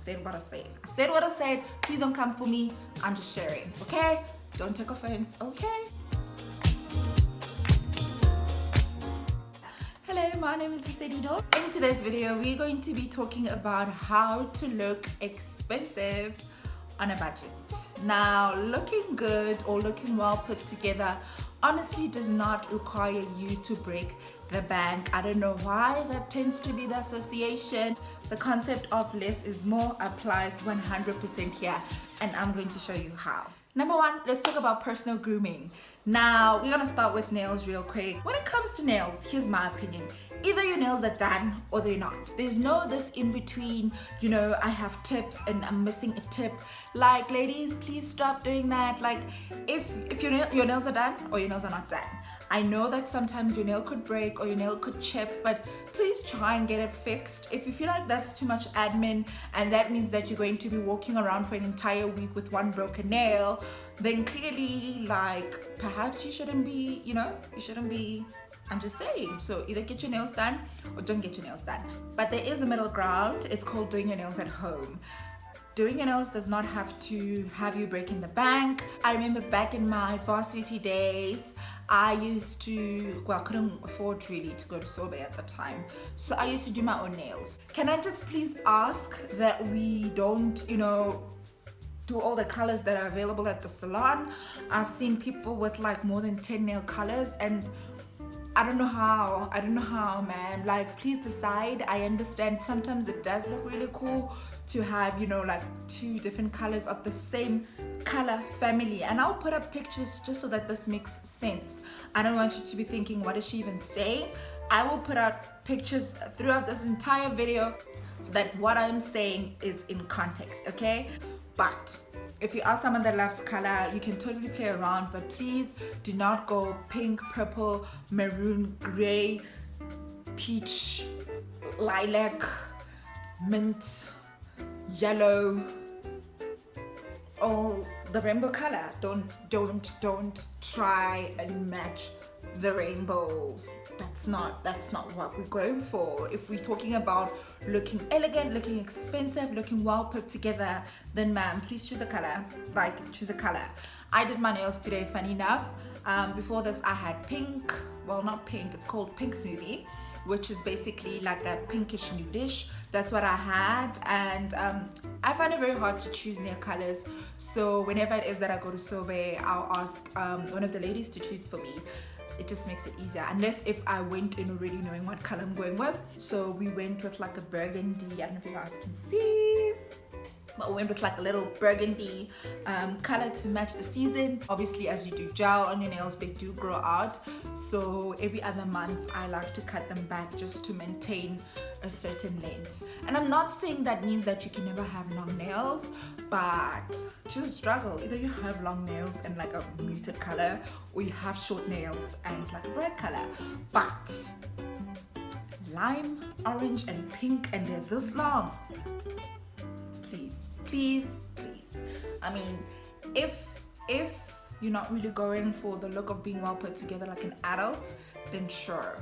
said what I said. I said what I said. Please don't come for me. I'm just sharing, okay? Don't take offense, okay? Hello, my name is Lesedi Dawn. In today's video, we're going to be talking about how to look expensive on a budget. Now, looking good or looking well put together honestly does not require you to break the bank. I don't know why that tends to be the association. The concept of less is more applies 100% here, and I'm going to show you how. Number one, let's talk about personal grooming. Now, we're gonna start with nails real quick. When it comes to nails, here's my opinion. Either your nails are done or they're not. There's no this in between, you know, I have tips and I'm missing a tip. Like, ladies, please stop doing that. Like, if your nails are done or your nails are not done. I know that sometimes your nail could break or your nail could chip, but please try and get it fixed. If you feel like that's too much admin and that means that you're going to be walking around for an entire week with one broken nail, then clearly, like, perhaps you shouldn't be, you know, I'm just saying. So either get your nails done or don't get your nails done. But there is a middle ground. It's called doing your nails at home. Doing your nails does not have to have you breaking the bank. I remember back in my varsity days, I used to, well, I couldn't afford really to go to Sobe at the time. So I used to do my own nails. Can I just please ask that we don't, you know, do all the colors that are available at the salon? I've seen people with like more than 10 nail colors, and I don't know how, man. Like, please decide. I understand sometimes it does look really cool to have, you know, like 2 different colors of the same color family, and I'll put up pictures just so that this makes sense. I don't want you to be thinking, what is she even saying? I will put out pictures throughout this entire video so that what I'm saying is in context, okay? But if you are someone that loves color, you can totally play around, but please do not go pink, purple, maroon, gray, peach, lilac, mint, yellow, oh, the rainbow color. Don't try and match the rainbow. That's not what we're going for. If we're talking about looking elegant, looking expensive, looking well put together, then ma'am, please choose a color. Like, choose a color. I did my nails today, funny enough. Before this I had pink, well, not pink, it's called pink smoothie, which is basically like a pinkish nudish. That's what I had, and I find it very hard to choose nail colors. So whenever it is that I go to Sobe, I'll ask one of the ladies to choose for me. It just makes it easier, unless if I went in already knowing what color I'm going with. So we went with like a burgundy, I don't know if you guys can see, but we went with like a little burgundy color to match the season. Obviously, as you do gel on your nails, they do grow out. So every other month, I like to cut them back just to maintain a certain length. And I'm not saying that means that you can never have long nails, but choose a struggle. Either you have long nails and like a muted color, or you have short nails and like a bright color. But lime, orange, and pink, and they're this long. Please. I mean, if you're not really going for the look of being well put together like an adult, then sure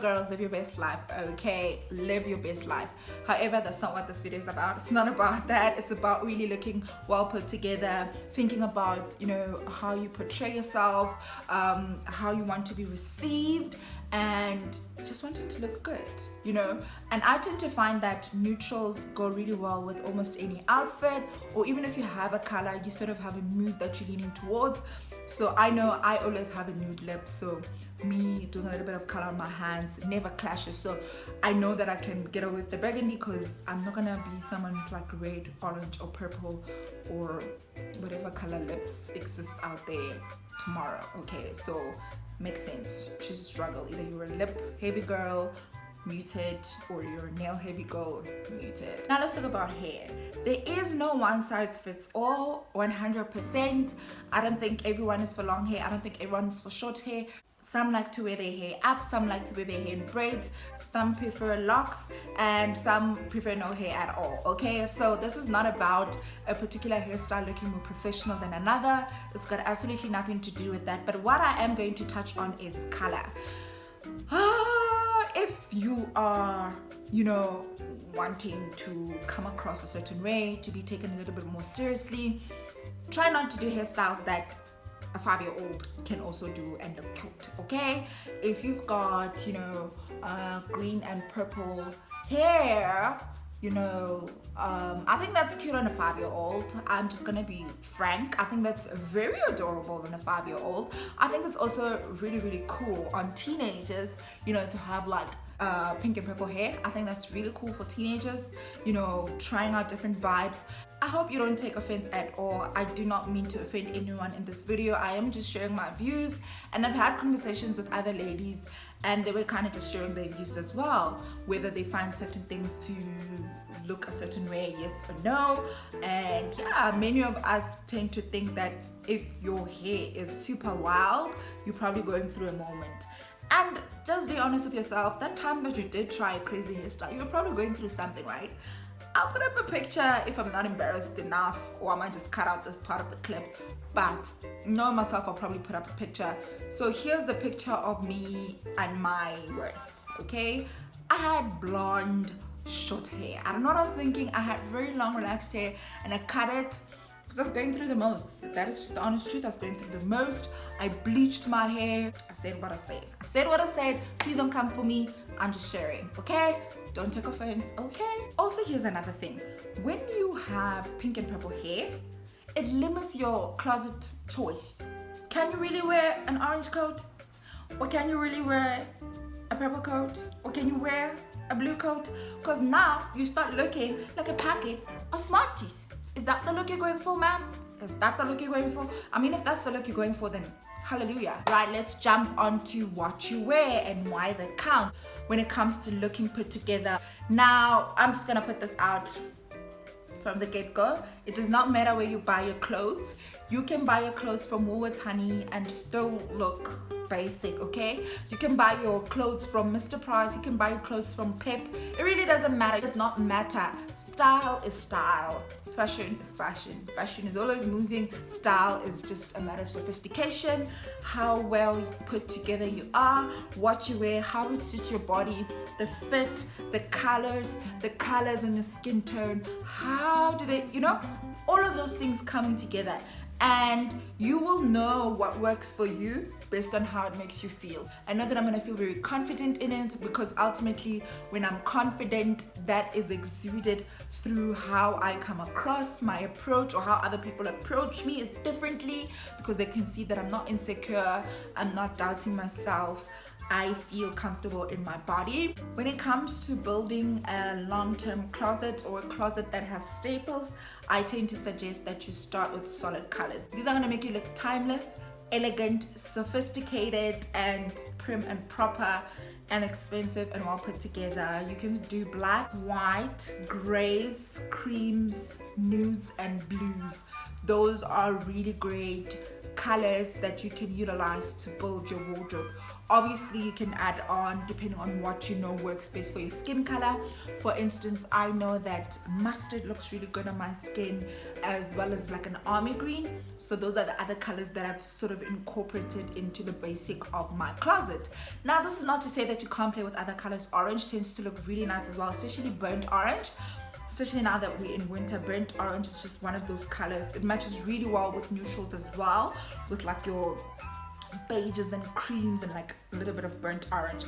girl, live your best life, okay? Live your best life. However, that's not what this video is about. It's not about that. It's about really looking well put together, thinking about, you know, how you portray yourself, how you want to be received, and just wanting to look good, you know. And I tend to find that neutrals go really well with almost any outfit, or even if you have a color, you sort of have a mood that you're leaning towards. So I know I always have a nude lip, so me doing a little bit of color on my hands never clashes. So I know that I can get away with the burgundy, because I'm not gonna be someone with like red, orange, or purple, or whatever color lips exist out there tomorrow, okay? So makes sense. Choose a struggle. Either you're a lip heavy girl, muted, or you're a nail heavy girl, muted. Now let's talk about hair. There is no one size fits all, 100%. I don't think everyone is for long hair. I don't think everyone is for short hair. Some like to wear their hair up, some like to wear their hair in braids, some prefer locks, and some prefer no hair at all, okay? So this is not about a particular hairstyle looking more professional than another. It's got absolutely nothing to do with that. But what I am going to touch on is color. If you are you know, wanting to come across a certain way, to be taken a little bit more seriously, try not to do hairstyles that a 5-year-old can also do and look cute, okay? If you've got, you know, green and purple hair, you know, I think that's cute on a 5-year-old. I'm just gonna be frank. I think that's very adorable on a 5-year-old. I think it's also really, really cool on teenagers, you know, to have like pink and purple hair. I think that's really cool for teenagers, you know, trying out different vibes. I hope you don't take offense at all. I do not mean to offend anyone in this video. I am just sharing my views, and I've had conversations with other ladies and they were kind of just sharing their views as well, whether they find certain things to look a certain way, yes or no. And yeah, many of us tend to think that if your hair is super wild, you're probably going through a moment. And just be honest with yourself, that time that you did try a crazy hairstyle, you're probably going through something, right? I'll put up a picture if I'm not embarrassed enough, or I might just cut out this part of the clip, but knowing myself, I'll probably put up a picture. So here's the picture of me and my worst, okay? I had blonde short hair. I don't know what I was thinking. I had very long relaxed hair and I cut it because I was going through the most. That is just the honest truth. I was going through the most. I bleached my hair. I said what I said. I said what I said. Please don't come for me. I'm just sharing, okay? Don't take offense, okay? Also, here's another thing. When you have pink and purple hair, it limits your closet choice. Can you really wear an orange coat? Or can you really wear a purple coat? Or can you wear a blue coat? Because now you start looking like a packet of Smarties. Is that the look you're going for, ma'am? Is that the look you're going for? I mean, if that's the look you're going for, then hallelujah. Right, let's jump onto what you wear and why that counts when it comes to looking put together. Now, I'm just gonna put this out from the get-go. It does not matter where you buy your clothes. You can buy your clothes from Woolworths, honey, and still look basic, okay? You can buy your clothes from Mr. Price. You can buy your clothes from Pep. It really doesn't matter. It does not matter. Style is style. Fashion is fashion. Fashion is always moving. Style is just a matter of sophistication, how well put together you are, what you wear, how it suits your body, the fit, the colors in your skin tone, how do they, you know, all of those things coming together. And you will know what works for you based on how it makes you feel. I know that I'm gonna feel very confident in it because ultimately when I'm confident, that is exuded through how I come across, my approach, or how other people approach me is differently because they can see that I'm not insecure, I'm not doubting myself. I feel comfortable in my body. When it comes to building a long-term closet or a closet that has staples, I tend to suggest that you start with solid colors. These are going to make you look timeless, elegant, sophisticated, and prim and proper, and expensive and well put together. You can do black, white, grays, creams, nudes, and blues. Those are really great colors that you can utilize to build your wardrobe. Obviously, you can add on depending on what you know works best for your skin color. For instance, I know that mustard looks really good on my skin, as well as like an army green. So those are the other colors that I've sort of incorporated into the basic of my closet. Now, this is not to say that you can't play with other colors. Orange tends to look really nice as well, especially burnt orange. Especially now that we're in winter, burnt orange is just one of those colors. It matches really well with neutrals as well, with like your beiges and creams and like a little bit of burnt orange.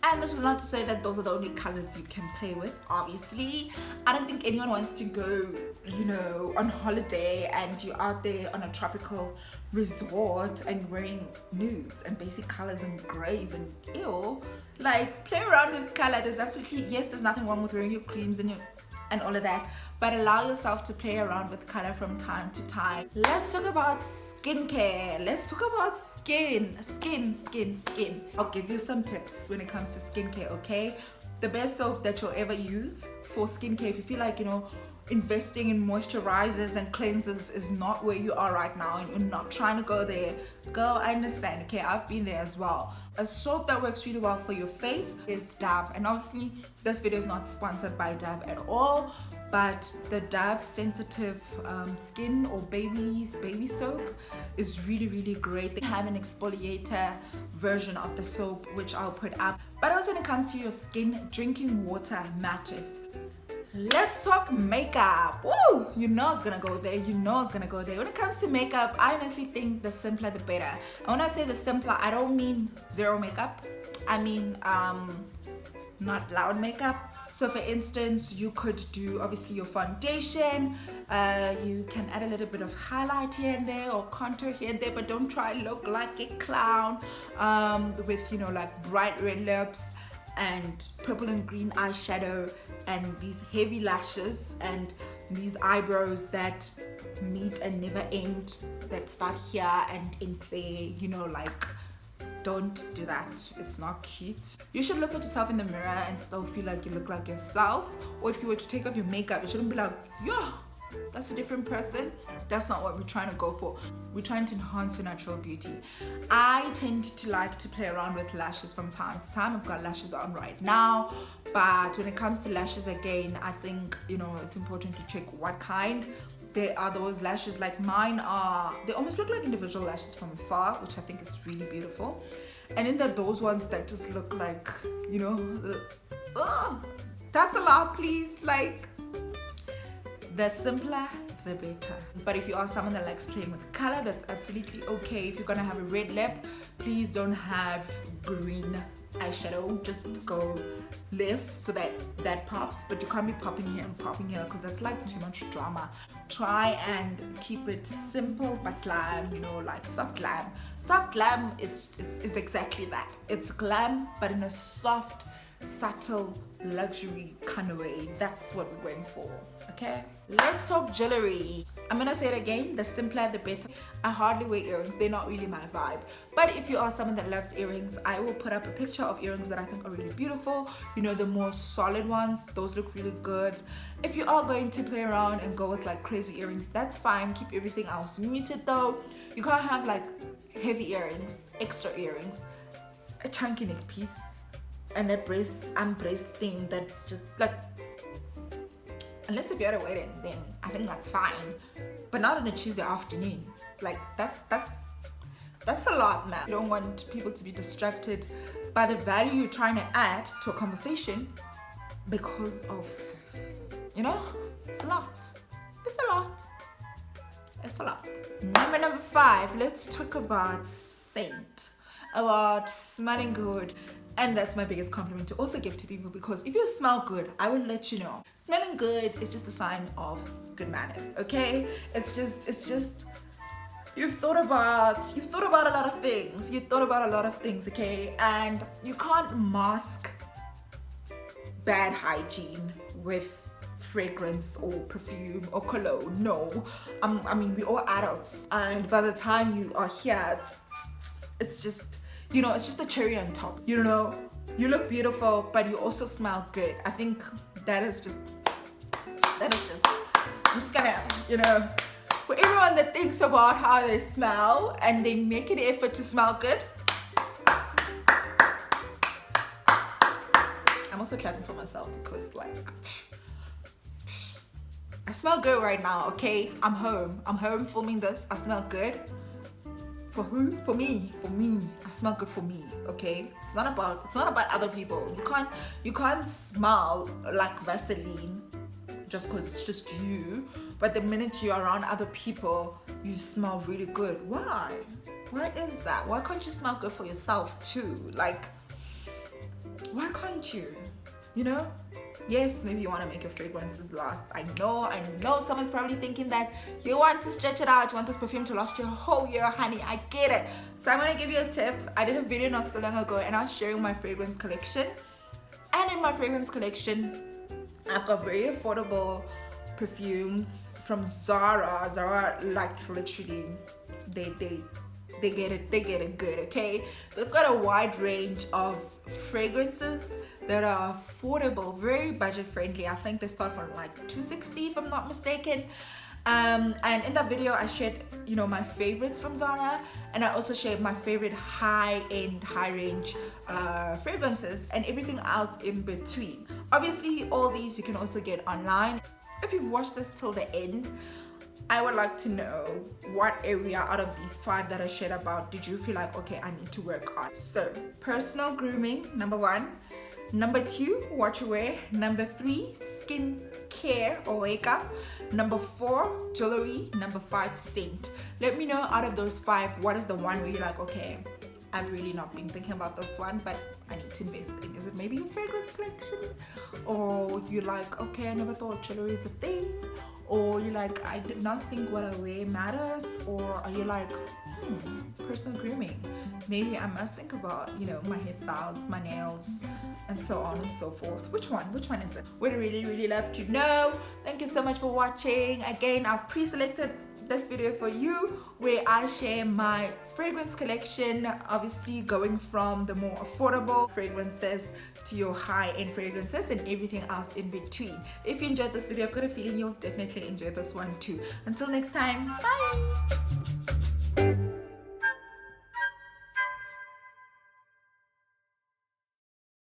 And this is not to say that those are the only colors you can play with, obviously. I don't think anyone wants to go, you know, on holiday and you're out there on a tropical resort and wearing nudes and basic colors and grays and ew. Like, play around with color. There's absolutely, yes, there's nothing wrong with wearing your creams and all of that, but allow yourself to play around with color from time to time. Let's talk about skincare. Let's talk about skin. I'll give you some tips when it comes to skincare, okay? The best soap that you'll ever use for skincare, if you feel like, you know, investing in moisturizers and cleansers is not where you are right now and you're not trying to go there, girl, I understand, okay? I've been there as well. A soap that works really well for your face is Dove, and obviously this video is not sponsored by Dove at all, but the Dove sensitive skin or baby soap is really, really great. They have an exfoliator version of the soap, which I'll put up, but also when it comes to your skin, drinking water matters. Let's talk makeup. Woo! You know it's gonna go there. You know it's gonna go there. When it comes to makeup, I honestly think the simpler the better. And when I say the simpler, I don't mean zero makeup. I mean not loud makeup. So for instance, you could do obviously your foundation. You can add a little bit of highlight here and there or contour here and there, but don't try to look like a clown with, you know, like bright red lips and purple and green eyeshadow and these heavy lashes and these eyebrows that meet and never end, that start here and end there, you know, like, don't do that. It's not cute. You should look at yourself in the mirror and still feel like you look like yourself. Or if you were to take off your makeup, it shouldn't be like, yeah, that's a different person. That's not what we're trying to go for. We're trying to enhance your natural beauty. I tend to like to play around with lashes from time to time. I've got lashes on right now, but when it comes to lashes, again, I think, you know, it's important to check what kind. There are those lashes, like mine are, they almost look like individual lashes from afar, which I think is really beautiful. And then there are those ones that just look like, you know, that's a lot, please. Like, the simpler, the better. But if you are someone that likes playing with color, that's absolutely okay. If you're gonna have a red lip, please don't have green eyeshadow. Just go less so that pops, but you can't be popping here and popping here because that's like too much drama. Try and keep it simple but glam, you know, like soft glam. Soft glam is exactly that. It's glam, but in a soft, subtle, luxury kind of way. That's what we're going for, okay? Let's talk jewelry. I'm gonna say it again, the simpler the better. I hardly wear earrings, they're not really my vibe. But if you are someone that loves earrings, I will put up a picture of earrings that I think are really beautiful. You know, the more solid ones, those look really good. If you are going to play around and go with like crazy earrings, that's fine. Keep everything else muted though. You can't have like heavy earrings, extra earrings, a chunky neck piece, and a breast thing that's just like, unless if you're at a wedding, then I think that's fine, but not on a Tuesday afternoon. Like, that's a lot, man. You don't want people to be distracted by the value you're trying to add to a conversation because of, you know, it's a lot. It's a lot. It's a lot. Number 5, let's talk about scent, about smelling good. And that's my biggest compliment to also give to people, because if you smell good, I will let you know. Smelling good is just a sign of good manners, okay? It's just you've thought about a lot of things. You've thought about a lot of things, okay? And you can't mask bad hygiene with fragrance or perfume or cologne. No. I mean, we're all adults, and by the time you are here, it's just, you know, it's just a cherry on top. You know, you look beautiful, but you also smell good. I think that is just, I'm just gonna, you know, for everyone that thinks about how they smell and they make an effort to smell good, I'm also clapping for myself because, like, I smell good right now, okay? I'm home filming this. I smell good. For who? For me. I smell good for me, okay? It's not about other people. You can't smell like Vaseline just because it's just you. But the minute you're around other people, you smell really good. Why? Why is that? Why can't you smell good for yourself too? Like, why can't you? You know? Yes, maybe you want to make your fragrances last. I know someone's probably thinking that you want to stretch it out, you want this perfume to last your whole year, honey. I get it. So I'm going to give you a tip. I did a video not so long ago and I was sharing my fragrance collection. And in my fragrance collection, I've got very affordable perfumes from Zara. Zara, like, literally, they get it good, okay? They've got a wide range of fragrances that are affordable, very budget friendly. I think they start from like $260 if I'm not mistaken. And in that video I shared, you know, my favorites from Zara, and I also shared my favorite high-end, high-range fragrances and everything else in between. Obviously all these you can also get online. If you've watched this till the end, I would like to know what area out of these 5 that I shared about did you feel like, okay, I need to work on. So personal grooming, number 1. Number 2, what you wear. Number 3, skin care or makeup. Number 4, jewelry. Number 5, scent. Let me know out of those 5, what is the one where you're like, okay, I've really not been thinking about this one, but I need to invest in. Is it maybe your fragrance collection? Or you're like, okay, I never thought jewelry is a thing. Or you're like, I did not think what I wear matters. Or are you like, personal grooming, maybe I must think about, you know, my hairstyles, my nails, and so on and so forth. Which one is it? Would really love to know. Thank you so much for watching. Again, I've pre-selected this video for you where I share my fragrance collection, obviously going from the more affordable fragrances to your high-end fragrances and everything else in between. If you enjoyed this video, I've got a feeling you'll definitely enjoy this one too. Until next time, bye.